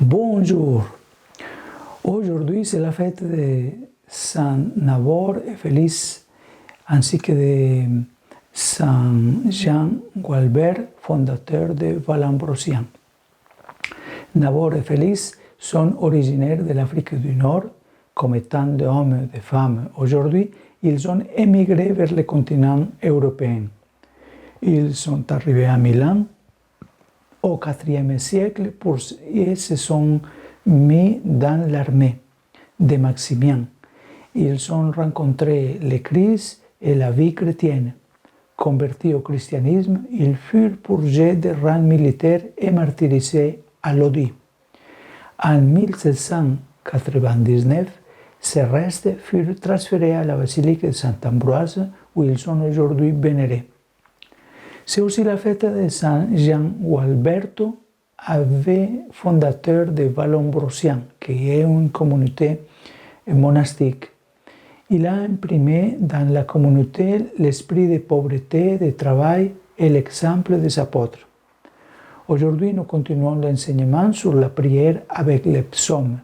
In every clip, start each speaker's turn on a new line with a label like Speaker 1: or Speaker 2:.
Speaker 1: Bonjour. Aujourd'hui, c'est la fête de Saint Nabor et Félix, ainsi que de Saint Jean Gualbert, fondateur de Vallambrosien. Nabor et Félix sont originaires de l'Afrique du Nord. Comme tant d'hommes et de femmes aujourd'hui, ils ont émigré vers le continent européen. Ils sont arrivés à Milan au IVe siècle et se sont mis dans l'armée de Maximien. Ils ont rencontré le Christ et la vie chrétienne. Convertis au christianisme, ils furent purgés de rang militaire et martyrisés à Lodi. En 1799, ces restes furent transférés à la basilique de Saint-Ambroise, où ils sont aujourd'hui vénérés. C'est aussi la fête de Saint Jean Gualberto, fondateur de Vallambrosien, qui est une communauté monastique. Il a imprimé dans la communauté l'esprit de pauvreté, de travail et l'exemple des apôtres. Aujourd'hui, nous continuons l'enseignement sur la prière avec les psaumes.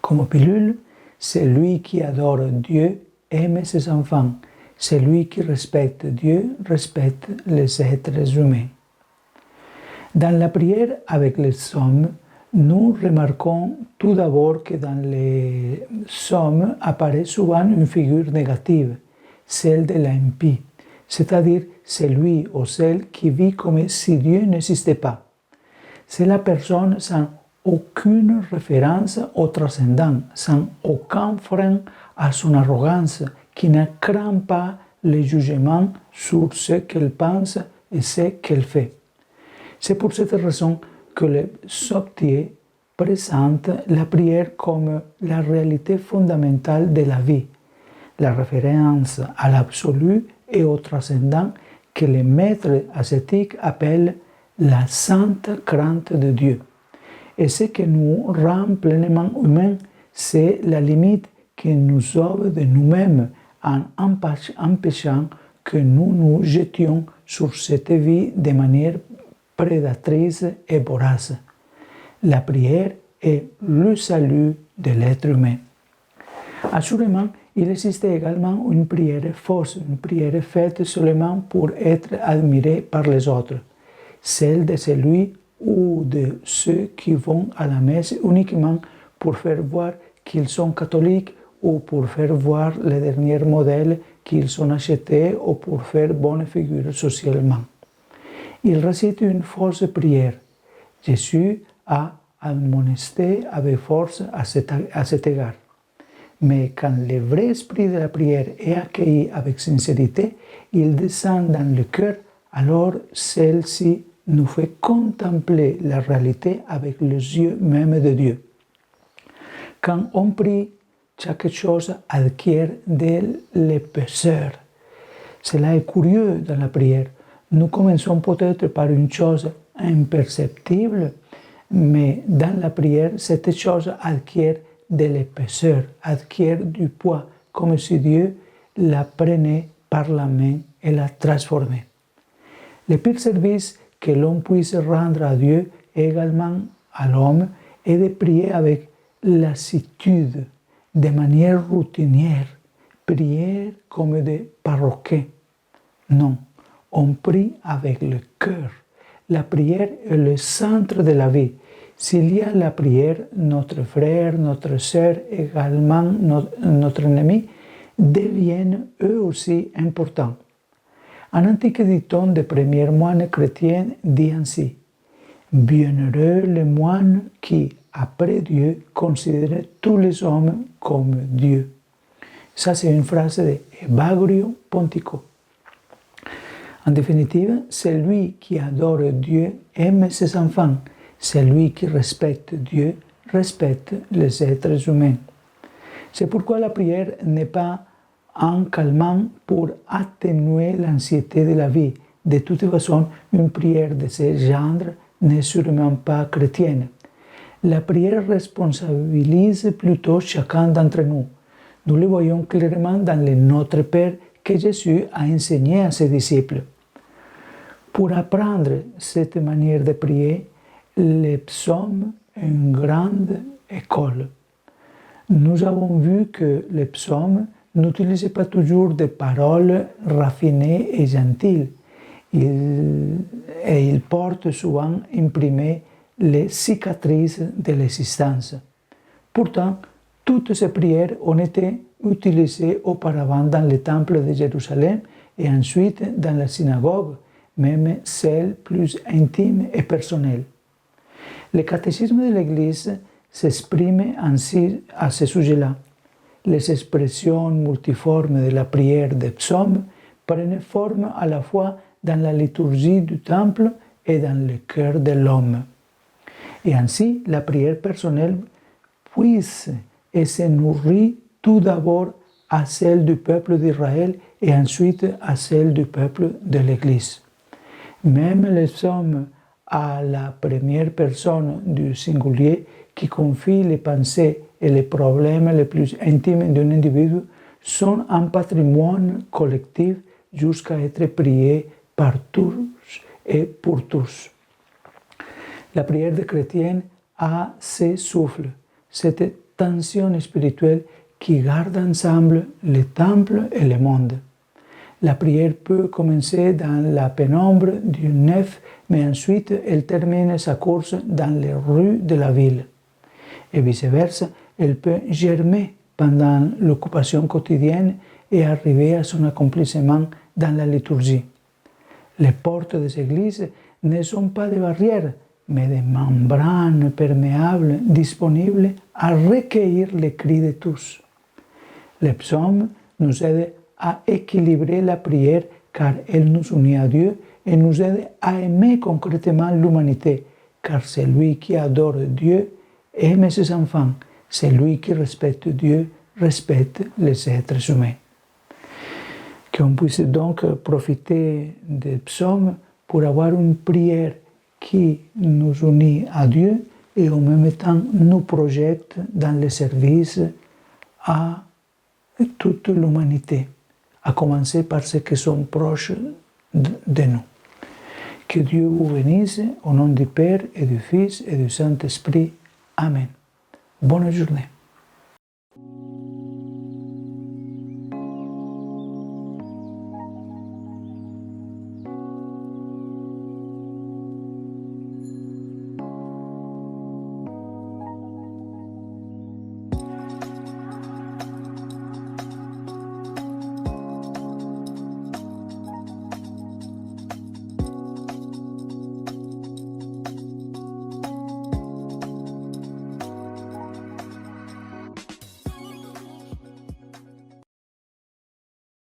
Speaker 1: Comme pilule, celui qui adore Dieu aime ses enfants. Celui qui respecte Dieu respecte les êtres humains. Dans la prière avec les psaumes, nous remarquons tout d'abord que dans les psaumes apparaît souvent une figure négative, celle de l'impie, c'est-à-dire celui ou celle qui vit comme si Dieu n'existait pas. C'est la personne sans aucune référence au transcendant, sans aucun frein à son arrogance, qui ne craint pas le jugement sur ce qu'elle pense et ce qu'elle fait. C'est pour cette raison que le psautier présente la prière comme la réalité fondamentale de la vie, la référence à l'absolu et au transcendant que les maîtres ascétiques appellent la sainte crainte de Dieu. Et ce qui nous rend pleinement humains, c'est la limite qui nous sauve de nous-mêmes en empêchant que nous nous jetions sur cette vie de manière prédatrice et vorace. La prière est le salut de l'être humain. Assurément, il existe également une prière fausse, une prière faite seulement pour être admirée par les autres, celle de celui ou de ceux qui vont à la messe uniquement pour faire voir qu'ils sont catholiques ou pour faire voir les derniers modèles qu'ils ont achetés ou pour faire bonne figure socialement. Ils récitent une fausse prière. Jésus a admonesté avec force à cet égard. Mais quand le vrai esprit de la prière est accueilli avec sincérité, il descend dans le cœur, alors celle-ci nous fait contempler la réalité avec les yeux même de Dieu. Quand on prie, chaque chose acquiert de l'épaisseur. Cela est curieux dans la prière. Nous commençons peut-être par une chose imperceptible, mais dans la prière, cette chose acquiert de l'épaisseur, acquiert du poids, comme si Dieu la prenait par la main et la transformait. Le pire service que l'on puisse rendre à Dieu et également à l'homme est de prier avec lassitude, de manière routinière, prier comme des paroquets. Non, on prie avec le cœur. La prière est le centre de la vie. S'il y a la prière, notre frère, notre sœur, également notre ennemi, deviennent eux aussi importants. Un antique dicton des premiers moines chrétiens dit ainsi: « Bienheureux le moine qui, après Dieu, considère tous les hommes comme Dieu. » Ça, c'est une phrase de Evagrio Pontico. En définitive, celui qui adore Dieu aime ses enfants. Celui qui respecte Dieu respecte les êtres humains. C'est pourquoi la prière n'est pas un calmant pour atténuer l'anxiété de la vie. De toute façon, une prière de ce genre n'est sûrement pas chrétienne. La prière responsabilise plutôt chacun d'entre nous. Nous le voyons clairement dans le Notre Père que Jésus a enseigné à ses disciples. Pour apprendre cette manière de prier, les psaumes est une grande école. Nous avons vu que les psaumes n'utilisent pas toujours des paroles raffinées et gentilles. Ils portent souvent imprimées les cicatrices de l'existence. Pourtant, toutes ces prières ont été utilisées auparavant dans le temple de Jérusalem et ensuite dans la synagogue, même celles plus intimes et personnelles. Le catéchisme de l'Église s'exprime ainsi à ce sujet-là. Les expressions multiformes de la prière des psaumes prennent forme à la fois dans la liturgie du temple et dans le cœur de l'homme. Et ainsi, la prière personnelle puise et se nourrit tout d'abord à celle du peuple d'Israël et ensuite à celle du peuple de l'Église. Même les psaumes à la première personne du singulier qui confie les pensées et les problèmes les plus intimes d'un individu sont un patrimoine collectif jusqu'à être priés par tous et pour tous. La prière des chrétiens a ce souffle, cette tension spirituelle qui garde ensemble le temple et le monde. La prière peut commencer dans la pénombre d'une nef, mais ensuite elle termine sa course dans les rues de la ville. Et vice-versa, elle peut germer pendant l'occupation quotidienne et arriver à son accomplissement dans la liturgie. Les portes des églises ne sont pas des barrières, mais des membranes perméables disponibles à recueillir les cris de tous. Les psaumes nous aident à équilibrer la prière car elle nous unit à Dieu et nous aide à aimer concrètement l'humanité, car celui qui adore Dieu aime ses enfants, celui qui respecte Dieu respecte les êtres humains. Qu'on puisse donc profiter des psaumes pour avoir une prière qui nous unit à Dieu et en même temps nous projette dans le service à toute l'humanité, à commencer par ceux qui sont proches de nous. Que Dieu vous bénisse au nom du Père et du Fils et du Saint-Esprit. Amen. Bonne journée.